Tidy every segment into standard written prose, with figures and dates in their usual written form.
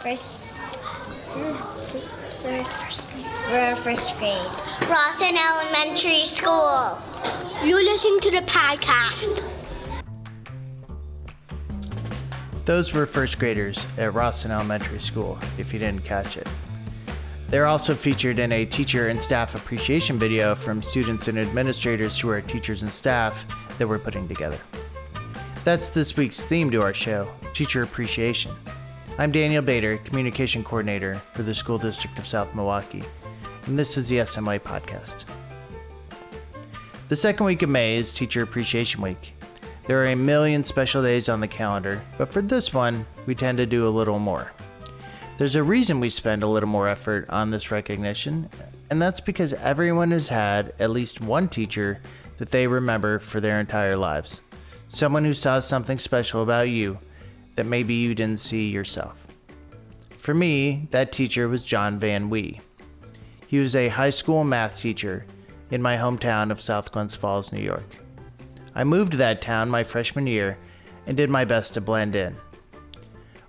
We're first grade. Rawson Elementary School. You're listening to the podcast. Those were first graders at Rawson Elementary School, if you didn't catch it. They're also featured in a teacher and staff appreciation video from students and administrators who are teachers and staff that we're putting together. That's this week's theme to our show, Teacher Appreciation. I'm Daniel Bader, Communication Coordinator for the School District of South Milwaukee, and this is the SMY Podcast. The second week of May is Teacher Appreciation Week. There are a million special days on the calendar, but for this one, we tend to do a little more. There's a reason we spend a little more effort on this recognition, and that's because everyone has had at least one teacher that they remember for their entire lives. Someone who saw something special about you that maybe you didn't see yourself. For me, that teacher was John Van Wee. He was a high school math teacher in my hometown of South Glens Falls, New York. I moved to that town my freshman year and did my best to blend in.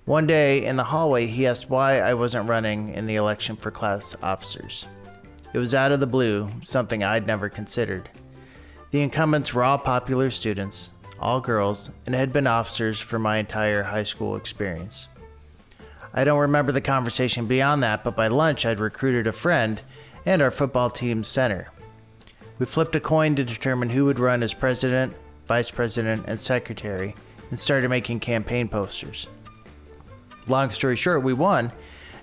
One day in the hallway, he asked why I wasn't running in the election for class officers. It was out of the blue, something I'd never considered. The incumbents were all popular students, all girls, and had been officers for my entire high school experience. I don't remember the conversation beyond that, but by lunch I'd recruited a friend and our football team's center. We flipped a coin to determine who would run as president, vice president, and secretary, and started making campaign posters. Long story short, we won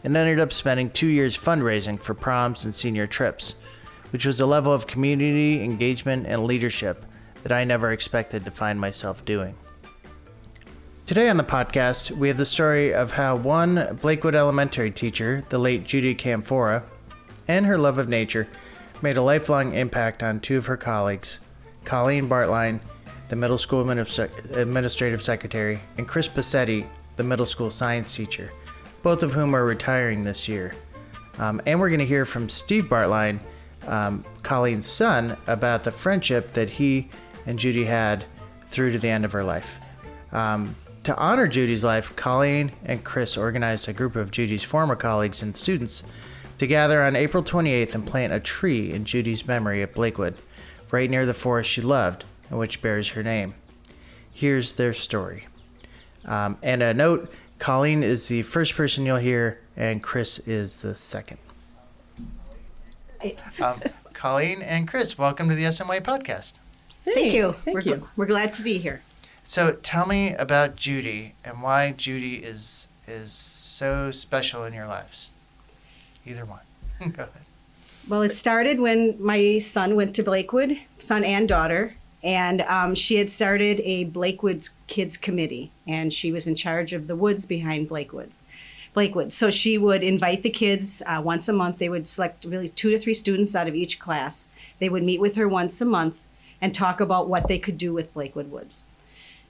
and ended up spending 2 years fundraising for proms and senior trips, which was a level of community engagement and leadership that I never expected to find myself doing. Today on the podcast, we have the story of how one Blakewood elementary teacher, the late Judy Canfora, and her love of nature made a lifelong impact on two of her colleagues, Colleen Bartlein, the middle school administrative secretary, and Chris Bosetti, the middle school science teacher, both of whom are retiring this year. And we're going to hear from Steve Bartlein, Colleen's son, about the friendship that he and Judy had through to the end of her life. To honor Judy's life, Colleen and Chris organized a group of Judy's former colleagues and students to gather on April 28th and plant a tree in Judy's memory at Blakewood, right near the forest she loved and which bears her name. Here's their story. And a note, Colleen is the first person you'll hear, and Chris is the second. Colleen and Chris, welcome to the SMY Podcast. Thank you. Thank you. We're glad to be here. So tell me about Judy and why Judy is so special in your lives. Either one. Go ahead. Well, it started when my son went to Blakewood, son and daughter, and she had started a Blakewood Kids Committee, and she was in charge of the woods behind Blakewood. So she would invite the kids once a month. They would select really 2 to 3 students out of each class. They would meet with her once a month and talk about what they could do with Blakewood Woods.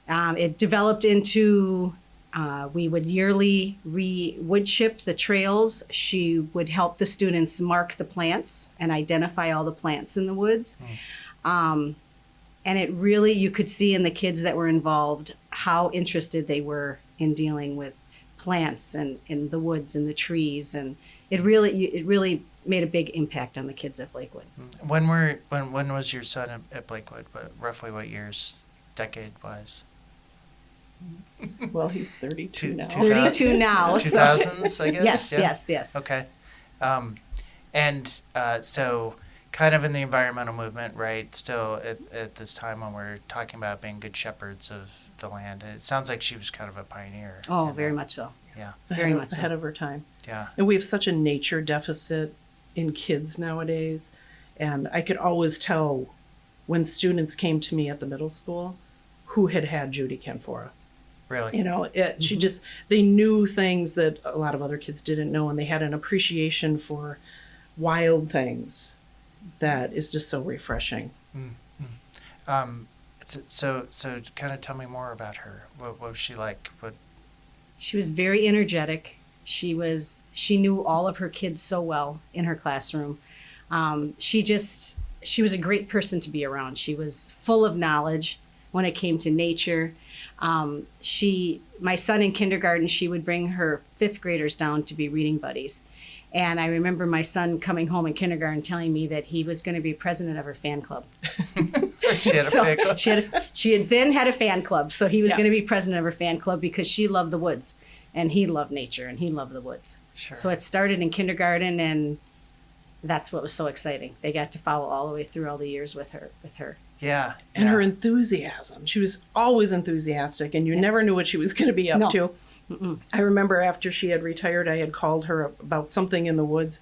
It developed into, we would yearly wood chip the trails. She would help the students mark the plants and identify all the plants in the woods. And it really, you could see in the kids that were involved how interested they were in dealing with plants and in the woods and the trees. And it really made a big impact on the kids at Blakewood. When was your son at Blakewood? Roughly what years, decade-wise? Well, he's 32 now. 32 now. 2000s, I guess? Yes. Okay. So kind of in the environmental movement, right? Still at this time when we're talking about being good shepherds of the land. It sounds like she was kind of a pioneer. Oh, very much so. Yeah. Very much so. Ahead of her time. Yeah. And we have such a nature deficit in kids nowadays. And I could always tell when students came to me at the middle school who had Judy Canfora. Really? You know, they knew things that a lot of other kids didn't know, and they had an appreciation for wild things that is just so refreshing. Mm-hmm. So kind of tell me more about her. What was she like? She was very energetic. She knew all of her kids so well in her classroom. She was a great person to be around. She was full of knowledge. when it came to nature. My son in kindergarten, she would bring her 5th graders down to be reading buddies. And I remember my son coming home in kindergarten telling me that he was going to be president of her fan club. She had a fan club? She had then had a fan club, so he was Yeah. going to be president of her fan club because she loved the woods, and he loved nature, and he loved the woods. Sure. So it started in kindergarten, and that's what was so exciting. They got to follow all the way through all the years with her. Yeah. And yeah. her enthusiasm. She was always enthusiastic, and you never knew what she was going to be up No. to. Mm-mm. I remember after she had retired, I had called her about something in the woods,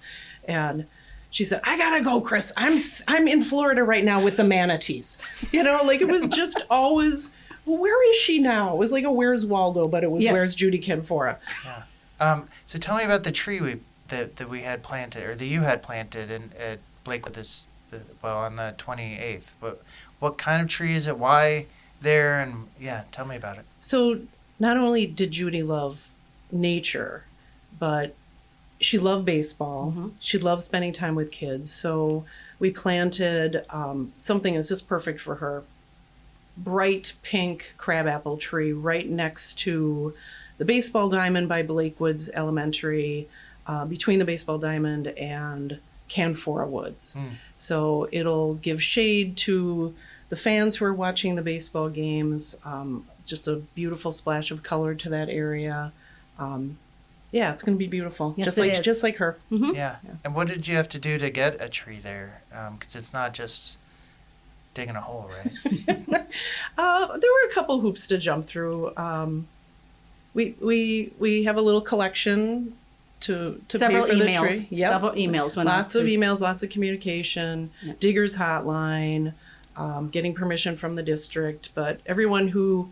and she said, "I gotta go, Chris. I'm in Florida right now with the manatees." Like it was just always, well, where is she now? It was like a Where's Waldo, but it was Yes. Where's Judy Canfora. Yeah. So tell me about the tree that we had planted, or that you had planted at Blakewood on the 28th. What kind of tree is it? Why there? And yeah, tell me about it. So not only did Judy love nature, but she loved baseball. Mhm. She loved spending time with kids. So we planted something that's just perfect for her. Bright pink crabapple tree right next to the baseball diamond by Blakewood's Elementary, between the baseball diamond and Canfora Woods. Mm. So it'll give shade to the fans who are watching the baseball games. Just a beautiful splash of color to that area. Yeah, it's going to be beautiful. Yes, it is. Just like her. Mm-hmm. Yeah. And what did you have to do to get a tree there? Because it's not just digging a hole, right? There were a couple hoops to jump through. We have a little collection to Several pay for emails. the tree. Yep. Several emails went out Lots of to- emails, lots of communication, Yep. Digger's Hotline, getting permission from the district. But everyone who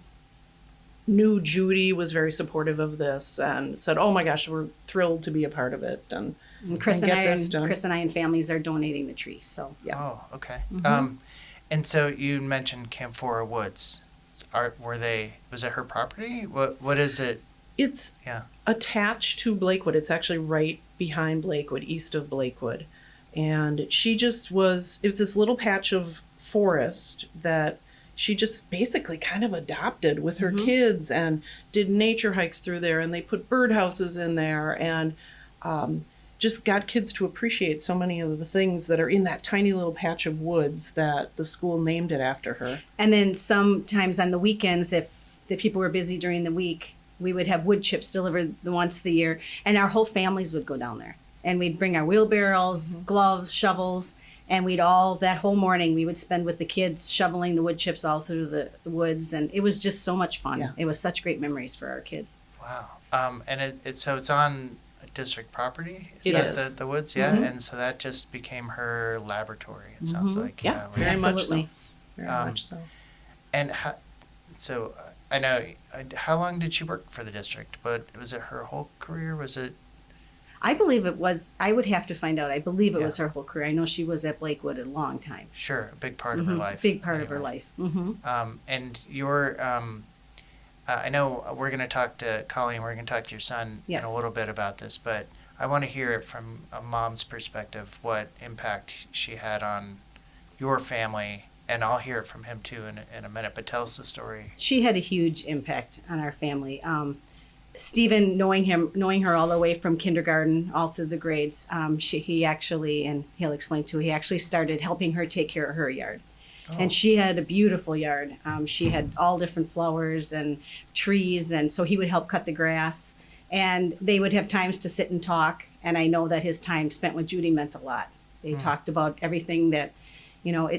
knew Judy was very supportive of this and said, "Oh my gosh, we're thrilled to be a part of it." And Chris and and get this done. Chris and I and families are donating the tree. So yeah. Oh, okay. Mhm. And so you mentioned Canfora Woods. Was it her property? What is it? It's Yeah. attached to Blakewood. It's actually right behind Blakewood, east of Blakewood. And she just it's this little patch of forest that she just basically kind of adopted with her Mhm. kids and did nature hikes through there. And they put birdhouses in there and just got kids to appreciate so many of the things that are in that tiny little patch of woods that the school named it after her. And then sometimes on the weekends, if the people were busy during the week, we would have wood chips delivered once a year, and our whole families would go down there. And we'd bring our wheelbarrows, gloves, shovels, and that whole morning we would spend with the kids shoveling the wood chips all through the woods. And it was just so much fun. Yeah. It was such great memories for our kids. Wow. And so it's on district property? It that is. The woods? Yeah. Mhm. And so that just became her laboratory, it sounds Mhm. like. Yeah, where very she- much so. Absolutely. Very much so. And I know, how long did she work for the district? But was it her whole career? Was it? I believe it was, I would have to find out. I believe it Yeah. was her whole career. I know she was at Blakewood a long time. Sure, a big part of her Mhm. life. Big part of her anyway. life. Mm-hmm. And I know we're going to talk to Colleen, we're going to talk to your son Yes. in a little bit about this, but I want to hear it from a mom's perspective, what impact she had on your family, and I'll hear it from him too in a minute, but tell us the story. She had a huge impact on our family. Stephen, knowing her all the way from kindergarten, all through the grades, he actually, and he'll explain too, he actually started helping her take care of her yard. Oh. And she had a beautiful yard. She had all different flowers and trees, and so he would help cut the grass. And they would have times to sit and talk. And I know that his time spent with Judy meant a lot. They talked about everything that,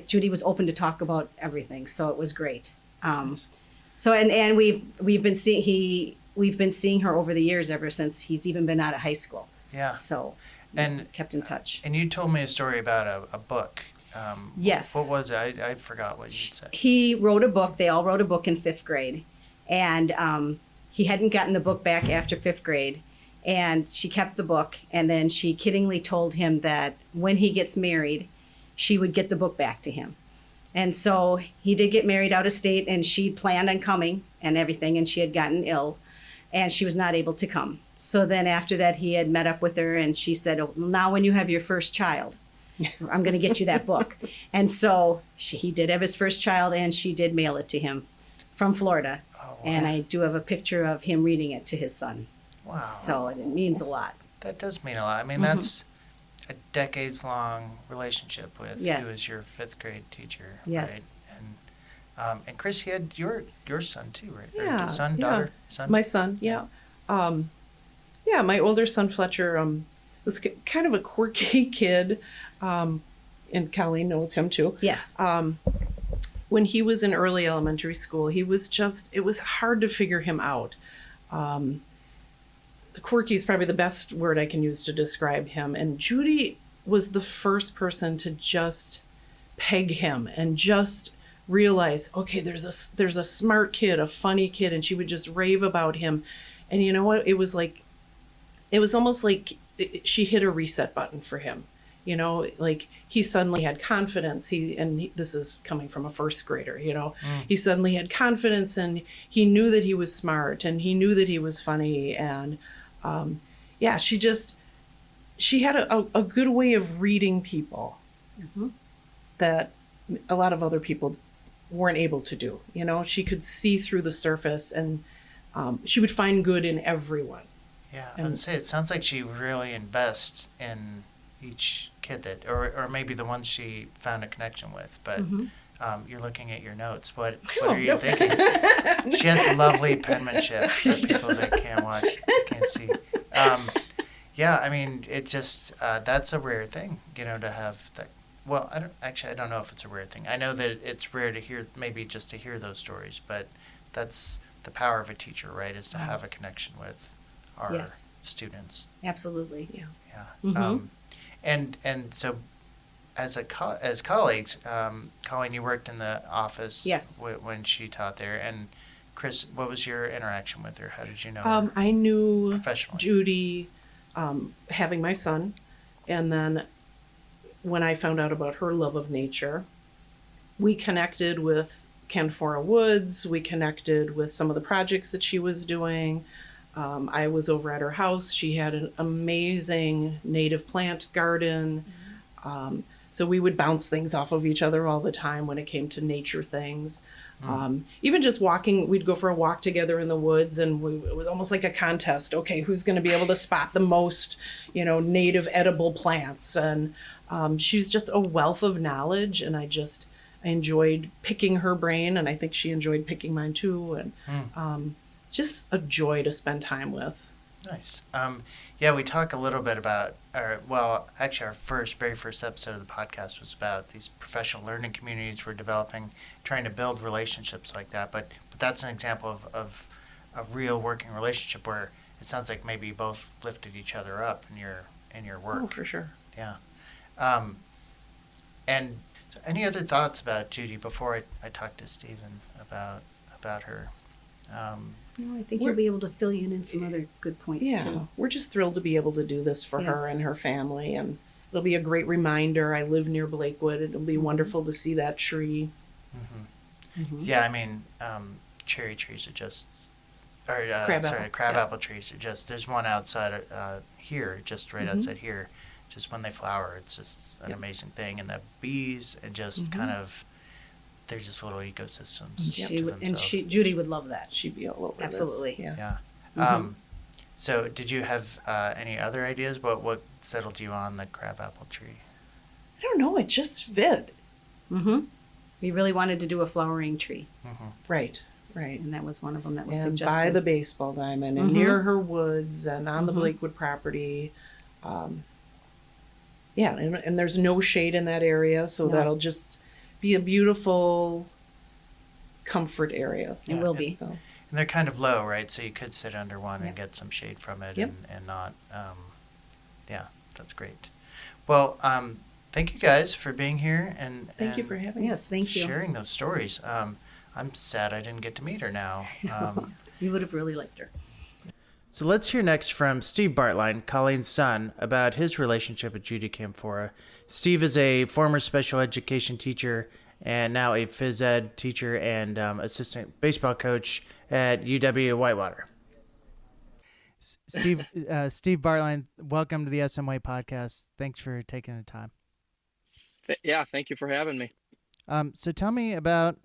Judy was open to talk about everything, so it was great. Nice. So and we've been seeing her over the years ever since he's even been out of high school. Yeah. So And kept in touch. And you told me a story about a book. Yes. What was it? I forgot what you said. He wrote a book. They all wrote a book in 5th grade, and he hadn't gotten the book back after 5th grade, and she kept the book. And then she kiddingly told him that when he gets married, she would get the book back to him. And so he did get married out of state, and she planned on coming and everything, and she had gotten ill, and she was not able to come. So then after that, he had met up with her, and she said, "Oh, now when you have your first child, I'm going to get you that book." And so he did have his first child, and she did mail it to him. from Florida. Oh, wow. And I do have a picture of him reading it to his son. Wow. So it means a lot. That does mean a lot. I mean, that's a decades-long relationship with who Yes. was your fifth grade teacher, Yes. right? And Chris, he had your son too, right? Yeah, Or son, yeah. daughter, son. My son, yeah. Yeah, my older son Fletcher was kind of a quirky kid, and Colleen knows him too. Yes. When he was in early elementary school, it was hard to figure him out. Quirky is probably the best word I can use to describe him. And Judy was the first person to just peg him and just realize, okay, there's a smart kid, a funny kid, and she would just rave about him. And you know what? It was almost like she hit a reset button for him. You know, like he suddenly had confidence. This is coming from a first grader, you know, he suddenly had confidence, and he knew that he was smart, and he knew that he was funny. And yeah, she had a good way of reading people that a lot of other people weren't able to do. You know, she could see through the surface, and she would find good in everyone. Yeah, I would say it sounds like she really invests in each kid or maybe the ones she found a connection with. But you're looking at your notes. What are you thinking? She has lovely penmanship for people that can't see. Yeah, I mean, it just that's a rare thing, you know, to have that. Well, I don't know if it's a rare thing. I know that it's rare to hear, maybe just to hear those stories, but that's the power of a teacher, right? Is to have a connection with our students. Absolutely. Yeah. Mm-hmm. And so, as colleagues, Colleen, you worked in the office. Yes. When she taught there, and Chris, what was your interaction with her? How did you know her I knew professionally? Judy, having my son, and then when I found out about her love of nature, we connected with Canfora Woods. We connected with some of the projects that she was doing. I was over at her house. She had an amazing native plant garden. So we would bounce things off of each other all the time when it came to nature things. Even just walking, we'd go for a walk together in the woods, and it was almost like a contest. Okay, who's going to be able to spot the most, you know, native edible plants? And she's just a wealth of knowledge, and I enjoyed picking her brain, and I think she enjoyed picking mine too. And just a joy to spend time with. Nice. Yeah, we talk a little bit about our very first episode of the podcast was about these professional learning communities we're developing, trying to build relationships like that. But that's an example of a real working relationship where it sounds like maybe you both lifted each other up in your work. Oh, for sure. Yeah. And so any other thoughts about Judy before I talk to Stephen about her? No, I think you'll be able to fill you in some other good points too. We're just thrilled to be able to do this for her and her family, and it'll be a great reminder. I live near Blakewood. It'll be wonderful to see that tree. Yeah, I mean, cherry trees are just, crabapple trees are just. There's one outside here, just right outside here. Just when they flower, it's just an amazing thing, and the bees and just kind of. They're just little ecosystems to themselves. Judy would love that. She'd be all over Absolutely. this. Yeah. So did you have any other ideas? What settled you on the crabapple tree? I don't know. It just fit. We really wanted to do a flowering tree. Right. And that was one of them that was and suggested. by the baseball diamond and near her woods and on the Blakewood property. Yeah, and there's no shade in that area, so that'll just be a beautiful comfort area. It will be. So. And they're kind of low, right? So you could sit under one and get some shade from it and not. Yeah, that's great. Well, thank you guys for being here and thank you for having us. Yes, thank you. Sharing those stories. I'm sad I didn't get to meet her now. You would have really liked her. So let's hear next from Steve Bartlein, Colleen's son, about his relationship with Judy Canfora. Steve is a former special education teacher and now a phys ed teacher and assistant baseball coach at UW Whitewater. Steve Bartlein, welcome to the SMY podcast. Thanks for taking the time. Yeah, thank you for having me. So tell me about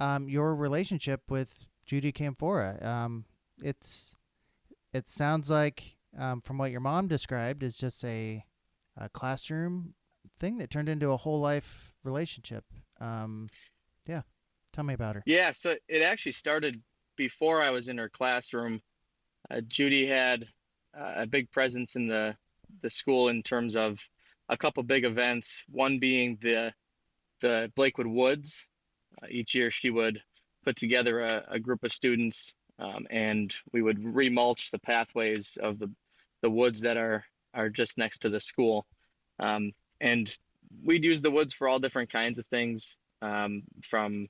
your relationship with Judy Canfora. It sounds like, from what your mom described, is just a classroom thing that turned into a whole life relationship. Yeah, tell me about her. Yeah, so it actually started before I was in her classroom. Judy had a big presence in the school in terms of a couple big events. One being the Blakewood Woods. Each year she would put together a group of students, and we would remulch the pathways of the woods that are just next to the school. And we'd use the woods for all different kinds of things. From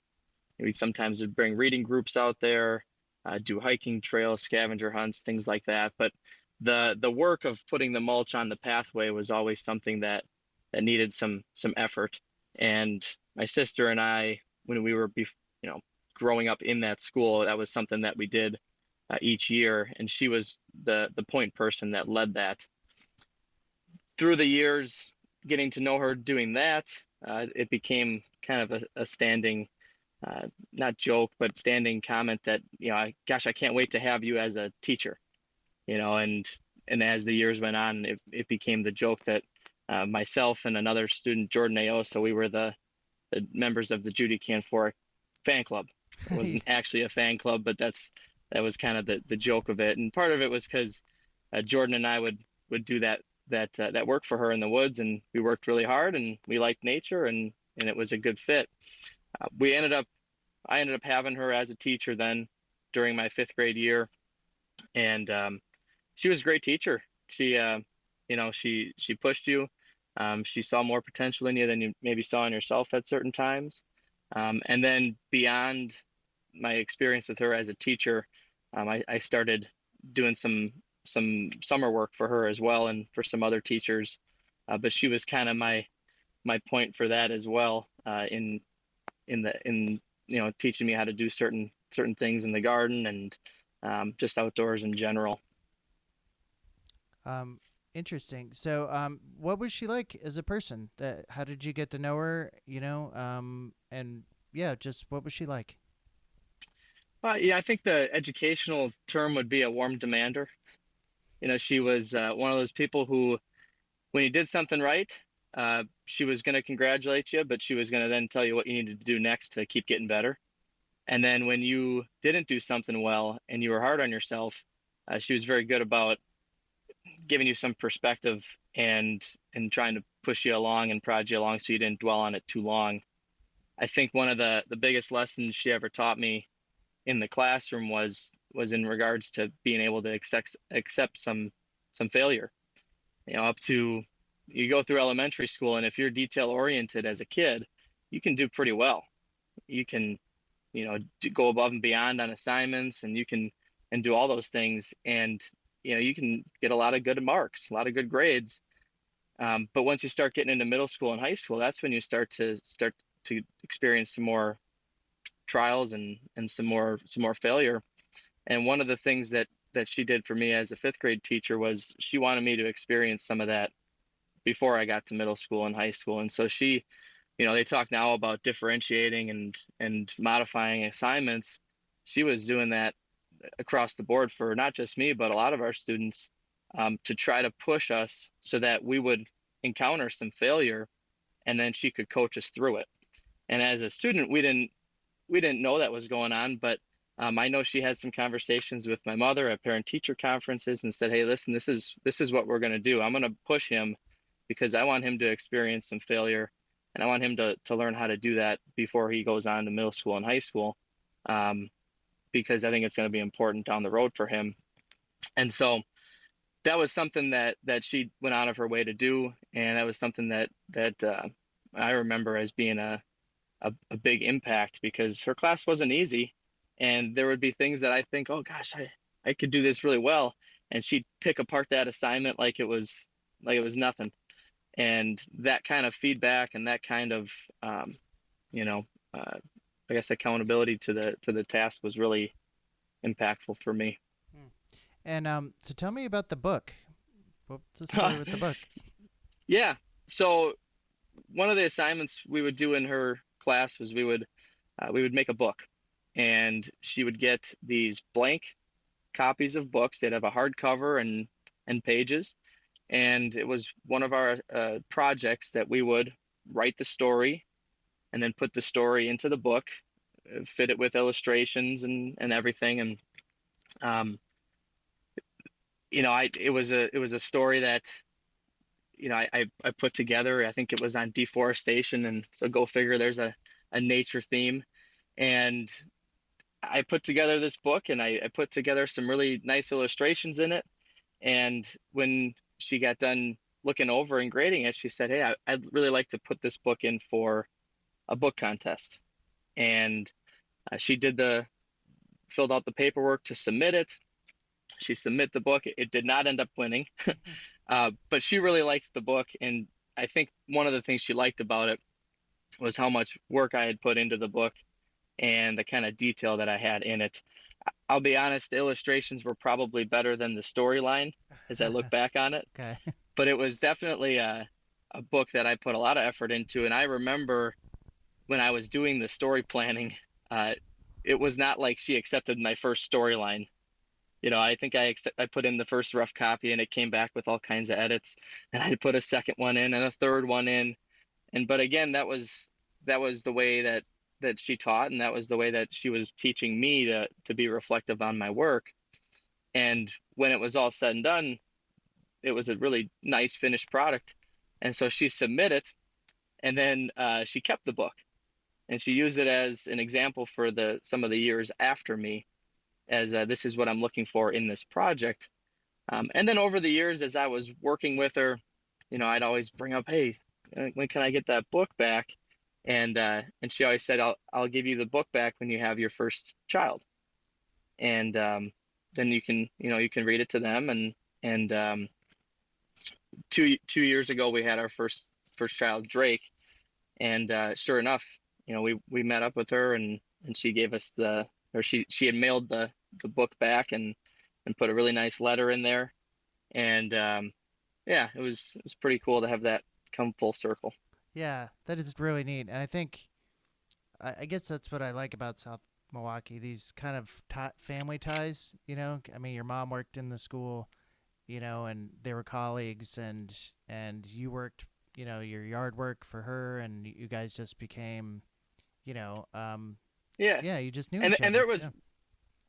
we sometimes would bring reading groups out there, do hiking trails, scavenger hunts, things like that. But the work of putting the mulch on the pathway was always something that needed some effort. And my sister and I, when we were growing up in that school, that was something that we did each year, and she was the point person that led that. Through the years, getting to know her doing that, it became kind of a standing, not joke, but standing comment that, gosh, I can't wait to have you as a teacher, and as the years went on, it became the joke that myself and another student, Jordan.To, so we were the members of the Judy Canfora fan club. It wasn't actually a fan club, but that was kind of the joke of it. And part of it was because Jordan and I would do that work for her in the woods, and we worked really hard, and we liked nature, and it was a good fit. I ended up having her as a teacher then during my 5th grade year, and she was a great teacher. She she pushed you. She saw more potential in you than you maybe saw in yourself at certain times. And then beyond my experience with her as a teacher, I started doing some summer work for her as well, and for some other teachers. But she was kind of my point for that as well, in teaching me how to do certain things in the garden and just outdoors in general. Interesting. So, what was she like as a person? How did you get to know her? And yeah, just what was she like? Yeah, I think the educational term would be a warm demander. She was one of those people who, when you did something right, she was going to congratulate you, but she was going to then tell you what you needed to do next to keep getting better. And then when you didn't do something well and you were hard on yourself, she was very good about giving you some perspective and trying to push you along and prod you along so you didn't dwell on it too long. I think one of the biggest lessons she ever taught me in the classroom was in regards to being able to accept some failure. Up to, you go through elementary school, and if you're detail oriented as a kid, you can do pretty well. You can, go above and beyond on assignments, and you can do all those things, and you can get a lot of good marks, a lot of good grades. But once you start getting into middle school and high school, that's when you start to experience some more trials and some more failure. And one of the things that she did for me as a 5th grade teacher was she wanted me to experience some of that before I got to middle school and high school. And so she, they talk now about differentiating and modifying assignments. She was doing that across the board for not just me, but a lot of our students, to try to push us so that we would encounter some failure, and then she could coach us through it. And as a student, we didn't know that was going on, but I know she had some conversations with my mother at parent-teacher conferences and said, "Hey, listen, this is what we're going to do. I'm going to push him because I want him to experience some failure, and I want him to learn how to do that before he goes on to middle school and high school, because I think it's going to be important down the road for him." And so that was something that she went out of her way to do, and that was something that I remember as being a big impact, because her class wasn't easy. And there would be things that I think, oh gosh, I could do this really well. And she'd pick apart that assignment like it was nothing. And that kind of feedback and that kind of, I guess accountability to the task was really impactful for me. And so tell me about the book. What's the story with the book? Yeah. So one of the assignments we would do in her class was we would we would make a book, and she would get these blank copies of books. They'd have a hardcover and pages, and it was one of our projects that we would write the story and then put the story into the book, fit it with illustrations and everything. And it was a story that I put together. I think it was on deforestation, and so go figure, there's a nature theme. And I put together this book, and I put together some really nice illustrations in it. And when she got done looking over and grading it, she said, "Hey, I'd really like to put this book in for a book contest." And she filled out the paperwork to submit it. She submitted the book. It did not end up winning, but she really liked the book. And I think one of the things she liked about it was how much work I had put into the book and the kind of detail that I had in it. I'll be honest, the illustrations were probably better than the storyline as I look back on it. Okay. But it was definitely a book that I put a lot of effort into. And I remember when I was doing the story planning, it was not like she accepted my first storyline. I think I put in the first rough copy, and it came back with all kinds of edits, and I put a second one in and a third one in. But again, that was the way that she taught, and that was the way that she was teaching me to be reflective on my work. And when it was all said and done, it was a really nice finished product. And so she submitted, and then she kept the book, and she used it as an example for some of the years after me, as this is what I'm looking for in this project. And then over the years, as I was working with her, I'd always bring up, "Hey, when can I get that book back?" And she always said, "I'll give you the book back when you have your first child, and then you can read it to them." And 2 years ago, we had our first child, Drake, and sure enough, we met up with her, and she gave us she had mailed the book back and put a really nice letter in there. And yeah, it was pretty cool to have that come full circle. Yeah, that is really neat. And I think, I guess that's what I like about South Milwaukee, these kind of family ties, I mean, your mom worked in the school, and they were colleagues, and you worked, your yard work for her, and you guys just became, Yeah, you just knew and each other. and there was Yeah.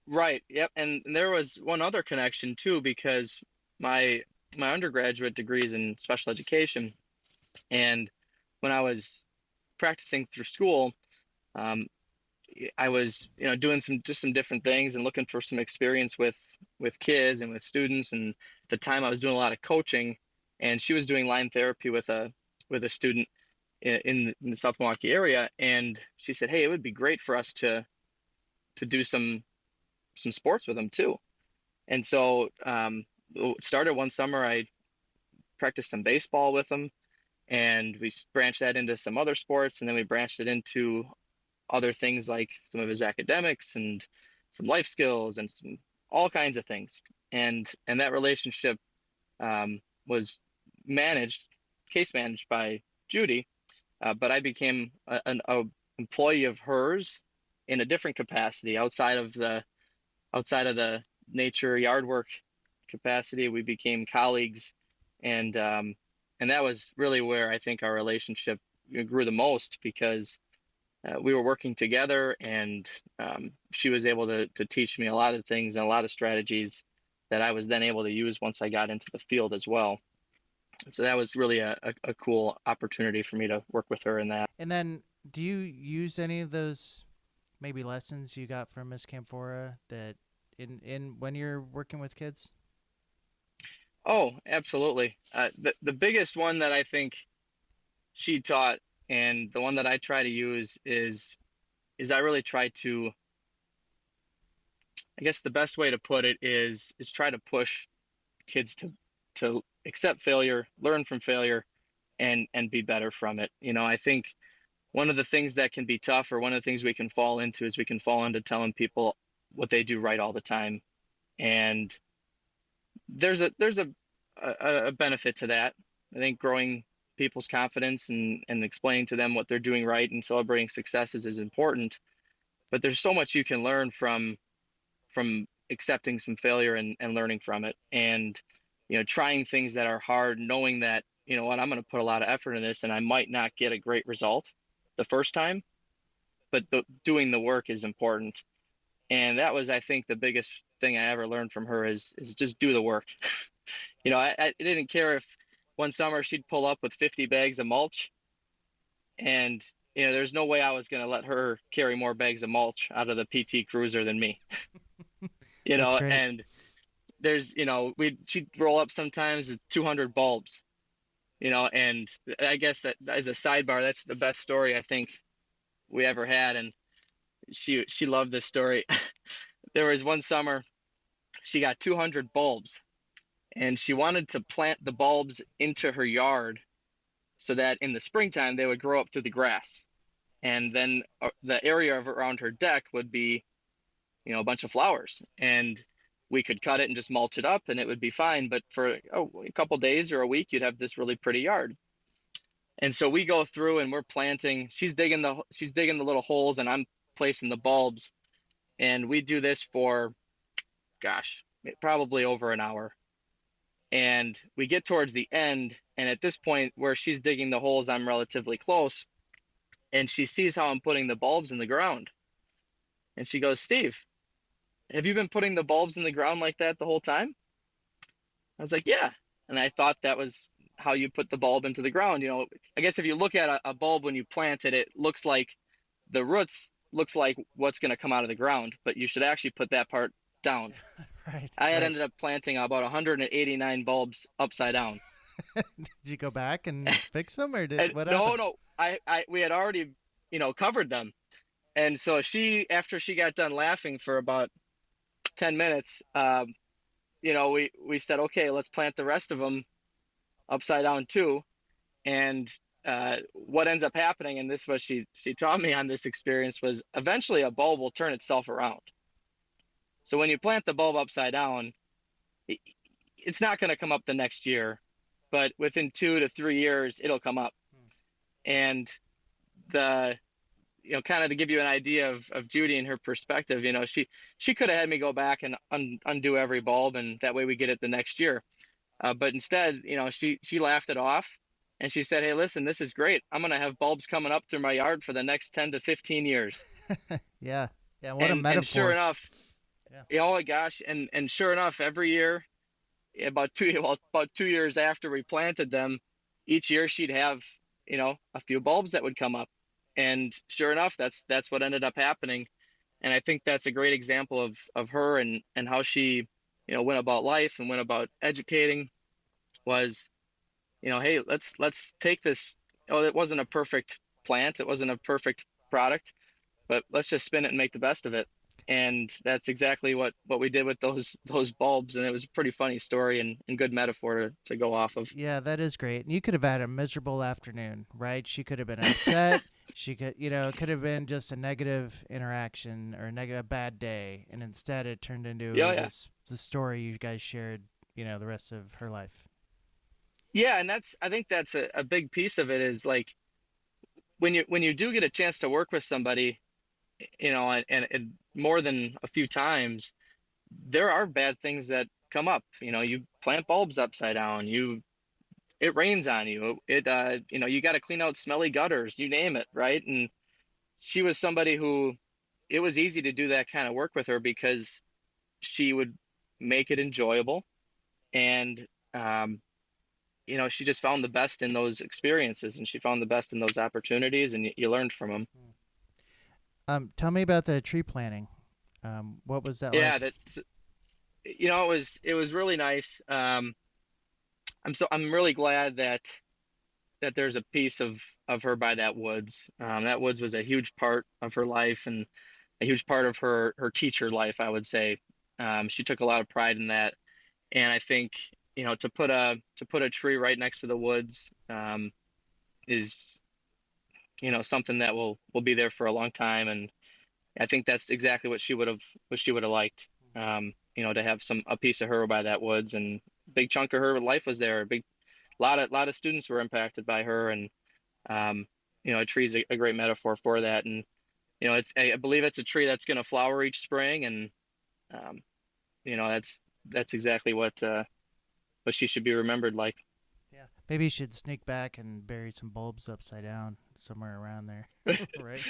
right, yep, and there was one other connection too, because my undergraduate degree is in special education, and when I was practicing through school, I was doing some different things and looking for some experience with kids and with students. And at the time, I was doing a lot of coaching, and she was doing line therapy with a student in the South Milwaukee area. And she said, "Hey, it would be great for us to do some sports with them too." And so it started one summer. I practiced some baseball with them, and we branched that into some other sports, and then we branched it into other things like some of his academics and some life skills and some all kinds of things. And that relationship was case managed by Judy, but I became an employee of hers in a different capacity outside of the nature yard work capacity. We became colleagues, and that was really where I think our relationship grew the most, because we were working together, and she was able to teach me a lot of things and a lot of strategies that I was then able to use once I got into the field as well. So that was really a cool opportunity for me to work with her in that. And then, do you use any of those maybe lessons you got from Miss Canfora that in when you're working with kids? Oh, absolutely. The biggest one that I think she taught, and the one that I try to use, is I really try to, I guess the best way to put it is try to push kids to accept failure, learn from failure, and be better from it. I think one of the things that can be tough, or one of the things we can fall into, is we can fall into telling people what they do right all the time. And there's a benefit to that. I think growing people's confidence and explaining to them what they're doing right and celebrating successes is important. but there's so much you can learn from accepting some failure and learning from it, and trying things that are hard, knowing that what, I'm going to put a lot of effort in this and I might not get a great result the first time, but doing the work is important. And that was, I think, the biggest thing I ever learned from her is just do the work. I didn't care if one summer she'd pull up with 50 bags of mulch, and there's no way I was going to let her carry more bags of mulch out of the PT Cruiser than me. That's great. And there's she'd roll up sometimes with 200 bulbs, and I guess that as a sidebar, that's the best story I think we ever had. And she loved this story. There was one summer she got 200 bulbs, and she wanted to plant the bulbs into her yard so that in the springtime they would grow up through the grass, and then the area around her deck would be a bunch of flowers, and we could cut it and just mulch it up and it would be fine. But for a couple days or a week, you'd have this really pretty yard. And so we go through and we're planting. She's digging the little holes and I'm placing the bulbs. And we do this for, gosh, probably over an hour. And we get towards the end, and at this point where she's digging the holes, I'm relatively close, and she sees how I'm putting the bulbs in the ground. And she goes, "Steve, have you been putting the bulbs in the ground like that the whole time?" I was like, "Yeah." And I thought that was how you put the bulb into the ground. I guess if you look at a bulb when you plant it, it looks like the roots looks like what's going to come out of the ground, but you should actually put that part down. Right. I had ended up planting about 189 bulbs upside down. Did you go back and fix them, or what no, happened? no, we had already, covered them. And so after she got done laughing for about 10 minutes, we said, okay, let's plant the rest of them upside down too. And what ends up happening, and this was she taught me on this experience, was eventually a bulb will turn itself around. So when you plant the bulb upside down, it's not going to come up the next year, but within 2 to 3 years, it'll come up. And kind of to give you an idea of Judy and her perspective, she could have had me go back and undo every bulb, and that way we get it the next year. But instead, she laughed it off, and she said, "Hey, listen, this is great. I'm going to have bulbs coming up through my yard for the next 10 to 15 years. Yeah. What a metaphor. And sure enough, oh gosh, and sure enough, every year, about 2 years after we planted them, each year she'd have a few bulbs that would come up, and sure enough, that's what ended up happening. And I think that's a great example of her and how she went about life and went about educating. Was hey, let's take this. Oh, it wasn't a perfect plant, it wasn't a perfect product, but let's just spin it and make the best of it. And that's exactly what we did with those bulbs. And it was a pretty funny story and good metaphor to go off of. Yeah, that is great. And you could have had a miserable afternoon, right? She could have been upset. She could, it could have been just a negative interaction or a bad day. And instead it turned into the story you guys shared, the rest of her life. Yeah. And I think that's a big piece of it, is like when you do get a chance to work with somebody, and more than a few times, there are bad things that come up. You plant bulbs upside down, it rains on you, you got to clean out smelly gutters, you name it, right? And she was somebody who it was easy to do that kind of work with her because she would make it enjoyable. And, she just found the best in those experiences, and she found the best in those opportunities, and you learned from them. Tell me about the tree planting. What was that like? Yeah, it was really nice. I'm really glad that there's a piece of her by that woods. That woods was a huge part of her life and a huge part of her teacher life, I would say. She took a lot of pride in that, and I think to put a tree right next to the woods is something that will be there for a long time. And I think that's exactly what she would have liked, to have a piece of her by that woods, and a big chunk of her life was there. A lot of students were impacted by her, and a tree's a great metaphor for that. And I believe it's a tree that's going to flower each spring, and um, that's exactly what she should be remembered like. Yeah. Maybe you should sneak back and bury some bulbs upside down somewhere around there. Right?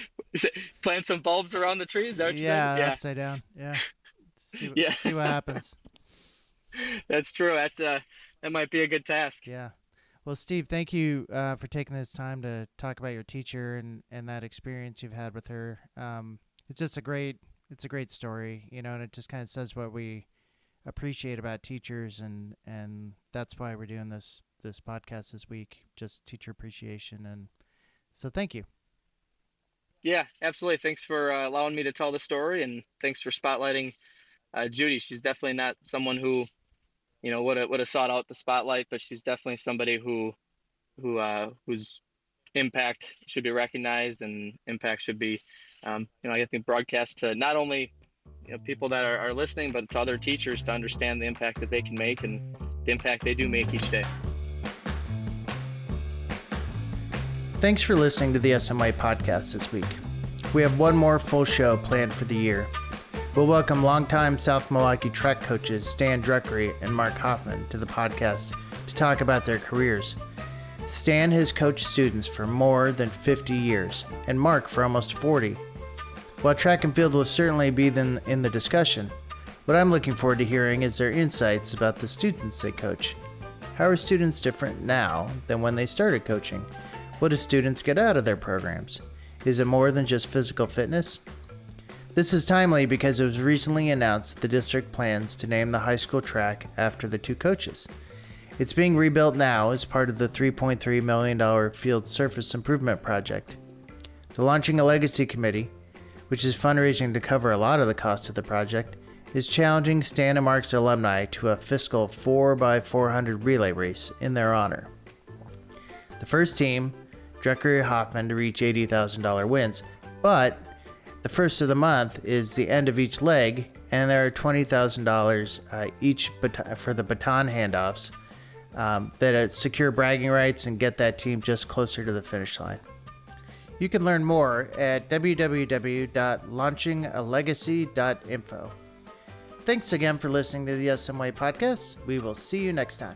Plant some bulbs around the tree. Is that what you Yeah, said? Yeah. upside down. Yeah. Yeah. See what happens. That's true. That might be a good task. Yeah. Well, Steve, thank you for taking this time to talk about your teacher and that experience you've had with her. It's just a great story, and it just kind of says what we appreciate about teachers, and that's why we're doing this podcast this week, just teacher appreciation. And so thank you. Yeah, absolutely. Thanks for allowing me to tell the story, and thanks for spotlighting Judy. She's definitely not someone who would have sought out the spotlight, but she's definitely somebody whose impact should be recognized, and impact should be I think broadcast to not only people that are listening, but to other teachers to understand the impact that they can make and the impact they do make each day. Thanks for listening to the SMY podcast this week. We have one more full show planned for the year. We'll welcome longtime South Milwaukee track coaches Stan Druckery and Mark Hoffman to the podcast to talk about their careers. Stan has coached students for more than 50 years, and Mark for almost 40. While track and field will certainly be in the discussion, what I'm looking forward to hearing is their insights about the students they coach. How are students different now than when they started coaching? What do students get out of their programs? Is it more than just physical fitness? This is timely because it was recently announced that the district plans to name the high school track after the two coaches. It's being rebuilt now as part of the $3.3 million field surface improvement project. The Launching a Legacy Committee, which is fundraising to cover a lot of the cost of the project, is challenging Stan and Mark's alumni to a fiscal 4x400 relay race in their honor. The first team, Druckery Hoffman, to reach $80,000 wins, but the first of the month is the end of each leg, and there are $20,000 each for the baton handoffs that secure bragging rights and get that team just closer to the finish line. You can learn more at www.launchingalegacy.info. Thanks again for listening to the SMY podcast. We will see you next time.